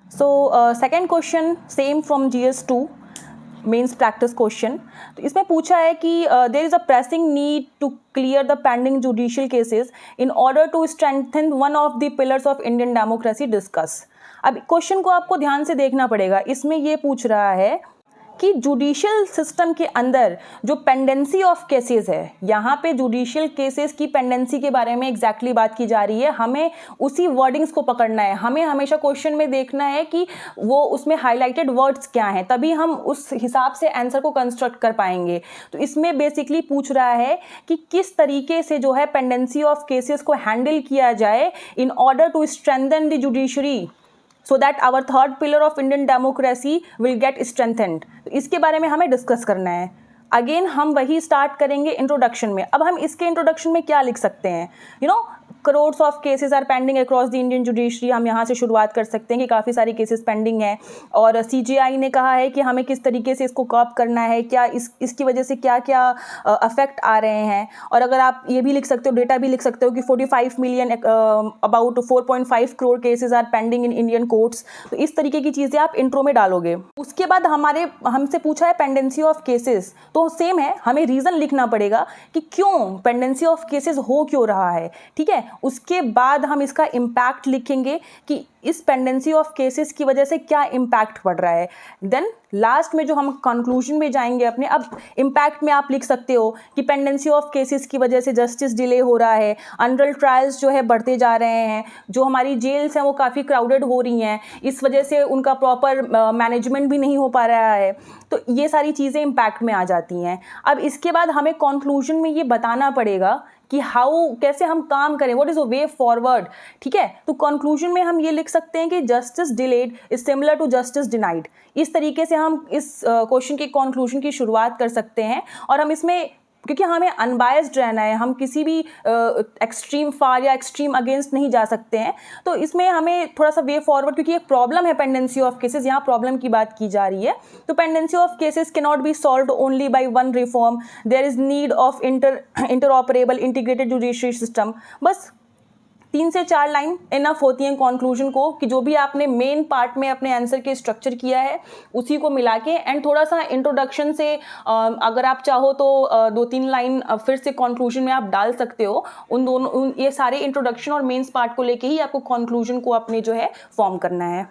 Second question same from GS2 mains practice question. तो इसमें पूछा है कि there is a pressing need to clear the pending judicial cases in order to strengthen one of the pillars of Indian democracy, discuss. अब question को आपको ध्यान से देखना पड़ेगा। इसमें ये पूछ रहा है कि जुडिशियल सिस्टम के अंदर जो पेंडेंसी ऑफ केसेस है, यहाँ पे जुडिशियल केसेस की पेंडेंसी के बारे में एग्जैक्टली बात की जा रही है। हमें उसी वर्डिंग्स को पकड़ना है। हमें हमेशा क्वेश्चन में देखना है कि वो उसमें हाईलाइटेड वर्ड्स क्या हैं, तभी हम उस हिसाब से आंसर को कंस्ट्रक्ट कर पाएंगे। तो इसमें बेसिकली पूछ रहा है कि किस तरीके से जो है पेंडेंसी ऑफ केसेस को हैंडल किया जाए in order to strengthen the judiciary, so that our third pillar of Indian democracy will get strengthened। तो इसके बारे में हमें डिस्कस करना है। अगेन हम वही स्टार्ट करेंगे इंट्रोडक्शन में। अब हम इसके इंट्रोडक्शन में क्या लिख सकते हैं? Crores of cases are pending across the Indian judiciary. हम यहाँ से शुरुआत कर सकते हैं कि काफ़ी सारी केसेस पेंडिंग हैं और CJI ने कहा है कि हमें किस तरीके से इसको कर्ब करना है, क्या इसकी वजह से क्या क्या अफेक्ट आ रहे हैं। और अगर आप ये भी लिख सकते हो, डेटा भी लिख सकते हो कि 45 million about 4.5 crore cases are pending in Indian courts. तो इस तरीके की चीज़ें आप इंट्रो में डालोगे। उसके बाद हमसे पूछा है पेंडेंसी ऑफ केसेस, तो सेम है, हमें रीज़न लिखना पड़ेगा कि क्यों पेंडेंसी ऑफ केसेस हो क्यों रहा है। ठीक है, उसके बाद हम इसका इम्पैक्ट लिखेंगे कि इस पेंडेंसी ऑफ केसेस की वजह से क्या इम्पैक्ट पड़ रहा है। देन लास्ट में जो हम कंक्लूजन में जाएंगे अपने, अब इम्पैक्ट में आप लिख सकते हो कि पेंडेंसी ऑफ केसेस की वजह से जस्टिस डिले हो रहा है, अनरल ट्रायल्स जो है बढ़ते जा रहे हैं, जो हमारी जेल्स हैं वो काफ़ी क्राउडेड हो रही हैं, इस वजह से उनका प्रॉपर मैनेजमेंट भी नहीं हो पा रहा है। तो ये सारी चीज़ें इम्पैक्ट में आ जाती हैं। अब इसके बाद हमें कंक्लूजन में ये बताना पड़ेगा कि कैसे हम काम करें, what is a way forward. ठीक है, तो कंक्लूजन में हम ये लिख सकते हैं कि justice delayed is similar to justice denied. इस तरीके से हम इस क्वेश्चन के कंक्लूजन की शुरुआत कर सकते हैं। और हम इसमें, क्योंकि हमें अनबायस्ड रहना है, हम किसी भी एक्सट्रीम फार या एक्सट्रीम अगेंस्ट नहीं जा सकते हैं, तो इसमें हमें थोड़ा सा वे फॉरवर्ड, क्योंकि एक प्रॉब्लम है पेंडेंसी ऑफ केसेस, यहाँ प्रॉब्लम की बात की जा रही है। तो pendency of cases can not be solved only by one reform, there is need of interoperable integrated judiciary system. बस 3 से 4 लाइन इनफ होती हैं कंक्लूजन को, कि जो भी आपने मेन पार्ट में अपने आंसर के स्ट्रक्चर किया है उसी को मिला के, एंड थोड़ा सा इंट्रोडक्शन से अगर आप चाहो तो 2-3 लाइन फिर से कंक्लूजन में आप डाल सकते हो। ये सारे इंट्रोडक्शन और मेंस पार्ट को लेके ही आपको कंक्लूजन को अपने जो है फॉर्म करना है।